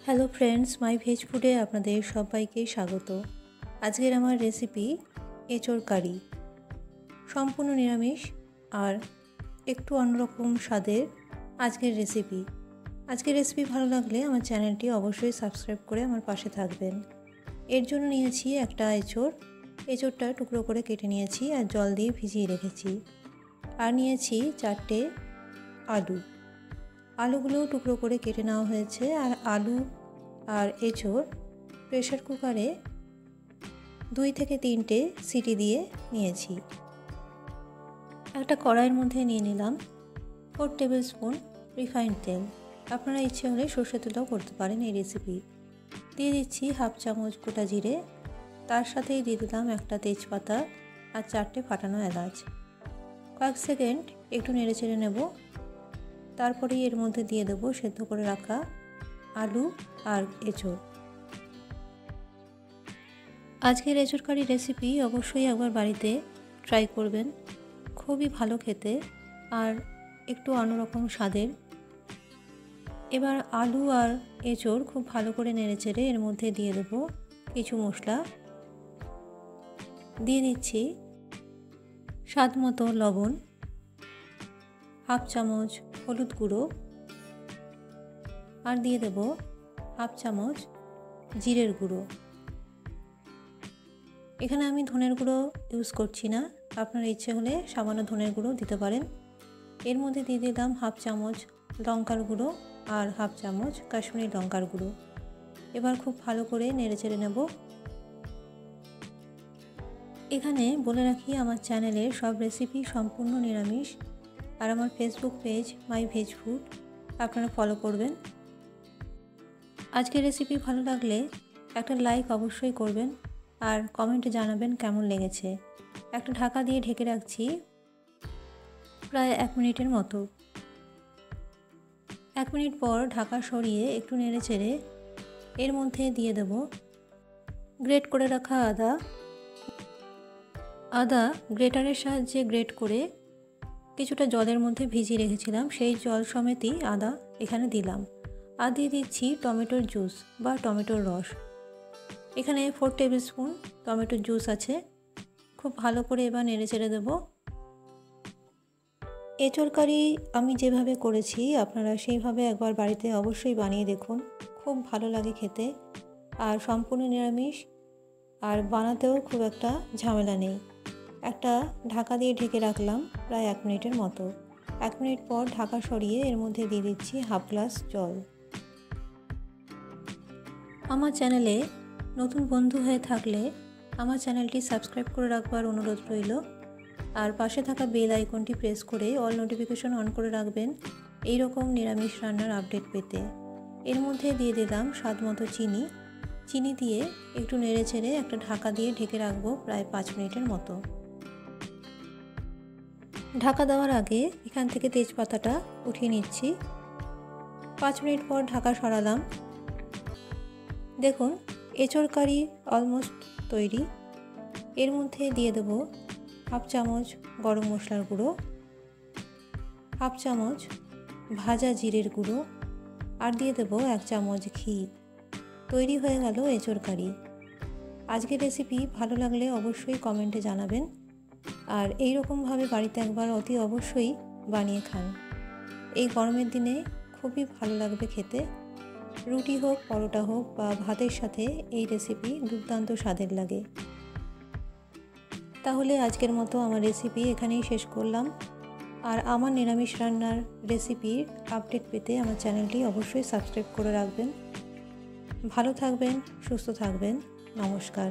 Hello friends, মাই veg ফুডে আপনাদের সবাইকে স্বাগত। আজকের আমার রেসিপি এঁচোড় কারি, সম্পূর্ণ নিরামিষ আর একটু অন্যরকম স্বাদের আজকের রেসিপি ভালো লাগলে আমার চ্যানেলটি অবশ্যই সাবস্ক্রাইব করে আমার পাশে থাকবেন। এর জন্য নিয়েছি একটা এঁচোড়টা টুকরো করে কেটে নিয়েছি আর জল দিয়ে ভিজিয়ে রেখেছি। আর নিয়েছি 4টে আলুগুলোও টুকরো করে কেটে নেওয়া হয়েছে। আর আলু আর এঁচোড় প্রেসার কুকারে 2 থেকে 3টে সিটি দিয়ে নিয়েছি। একটা কড়াইয়ের মধ্যে নিয়ে নিলাম 4 টেবিল স্পুন রিফাইন্ড তেল। আপনারা ইচ্ছে হলে সর্ষের তেলও করতে পারেন এই রেসিপি। দিয়ে দিচ্ছি হাফ চামচ গোটা জিরে, তার সাথেই দিয়ে দিলাম একটা তেজপাতা আর 4টে ফাটানো এলাচ। কয়েক সেকেন্ড একটু নেড়ে চেড়ে নেব। তারপরেই এর মধ্যে দিয়ে দেবো সেদ্ধ করে রাখা আলু আর এঁচোড়। আজকের এঁচোড় কারি রেসিপি অবশ্যই একবার বাড়িতে ট্রাই করবেন, খুবই ভালো খেতে আর একটু অন্যরকম স্বাদের। এবার আলু আর এঁচোড় খুব ভালো করে নেড়ে চেড়ে এর মধ্যে দিয়ে দেবো কিছু মশলা। দিয়ে দিচ্ছি স্বাদ মতো লবণ, হাফ চামচ হলুদ গুঁড়ো, আর দিয়ে দেব হাফ চামচ জিরের গুঁড়ো। এখানে আমি ধনের গুঁড়ো ইউজ করছি না, আপনার ইচ্ছে হলে সামান্য ধনের গুঁড়ো দিতে পারেন। এর মধ্যে দিয়ে দিলাম হাফ চামচ লঙ্কার গুঁড়ো আর হাফ চামচ কাশ্মীরি লঙ্কার গুঁড়ো। এবার খুব ভালো করে নেড়ে চেড়ে নেব। এখানে বলে রাখি, আমার চ্যানেলের সব রেসিপি সম্পূর্ণ নিরামিষ আর আমার ফেসবুক পেজ মাই ভেজ ফুড আপনারা ফলো করবেন। আজকের রেসিপি ভালো লাগলে একটা লাইক অবশ্যই করবেন আর কমেন্টে জানাবেন কেমন লেগেছে। একটা ঢাকা দিয়ে ঢেকে রাখছি প্রায় 1 মিনিটের মতো। 1 মিনিট পর ঢাকা সরিয়ে একটু নেড়ে চেড়ে এর মধ্যে দিয়ে দেব গ্রেট করে রাখা আদা গ্রেটারের সাহায্যে গ্রেট করে কিছুটা জলের মধ্যে ভিজিয়ে রেখেছিলাম, সেই জল সমেতই আদা এখানে দিলাম। আর দিয়ে দিচ্ছি টমেটোর জুস বা টমেটোর রস। এখানে 4 টেবিল স্পুন টমেটোর জুস আছে। খুব ভালো করে এবার নেড়ে চেড়ে দেবো। এঁচোড় কারি আমি যেভাবে করেছি আপনারা সেইভাবে একবার বাড়িতে অবশ্যই বানিয়ে দেখুন, খুব ভালো লাগে খেতে আর সম্পূর্ণ নিরামিষ আর বানাতেও খুব একটা ঝামেলা নেই। একটা ঢাকা দিয়ে ঢেকে রাখলাম প্রায় 1 মিনিটের মতো। 1 মিনিট পর ঢাকা সরিয়ে এর মধ্যে দিয়ে দিচ্ছি হাফ গ্লাস জল। আমার চ্যানেলে নতুন বন্ধু হয়ে থাকলে আমার চ্যানেলটি সাবস্ক্রাইব করে রাখবার অনুরোধ রইল আর পাশে থাকা বেল আইকনটি প্রেস করে অল নোটিফিকেশন অন করে রাখবেন এই রকম নিরামিষ রান্নার আপডেট পেতে। এর মধ্যে দিয়ে দিলাম স্বাদ মতো চিনি দিয়ে একটু নেড়ে চেড়ে একটা ঢাকা দিয়ে ঢেকে রাখবো প্রায় 5 মিনিটের মতো। ঢাকা দেওয়ার আগে এখান থেকে তেজপাতাটা উঠিয়ে নিচ্ছি। 5 মিনিট পর ঢাকা সরালাম। দেখুন এঁচোড় কারি অলমোস্ট তৈরি। এর মধ্যে দিয়ে দেব হাফ চামচ গরম মশলার গুঁড়ো, হাফ চামচ ভাজা জিরের গুঁড়ো, আর দিয়ে দেব 1 চামচ ঘি। তৈরি হয়ে গেল এঁচোড় কারি। আজকের রেসিপি ভালো লাগলে অবশ্যই কমেন্টে জানাবেন আর এই রকমভাবে বাড়িতে একবার অতি অবশ্যই বানিয়ে খান। এই গরমের দিনে খুবই ভালো লাগবে খেতে। রুটি হোক, পরোটা হোক বা ভাতের সাথে এই রেসিপি দুর্দান্ত স্বাদের লাগে। তাহলে আজকের মতো আমার রেসিপি এখানেই শেষ করলাম। আর আমার নিরামিষ রান্নার রেসিপির আপডেট পেতে আমার চ্যানেলটি অবশ্যই সাবস্ক্রাইব করে রাখবেন। ভালো থাকবেন, সুস্থ থাকবেন। নমস্কার।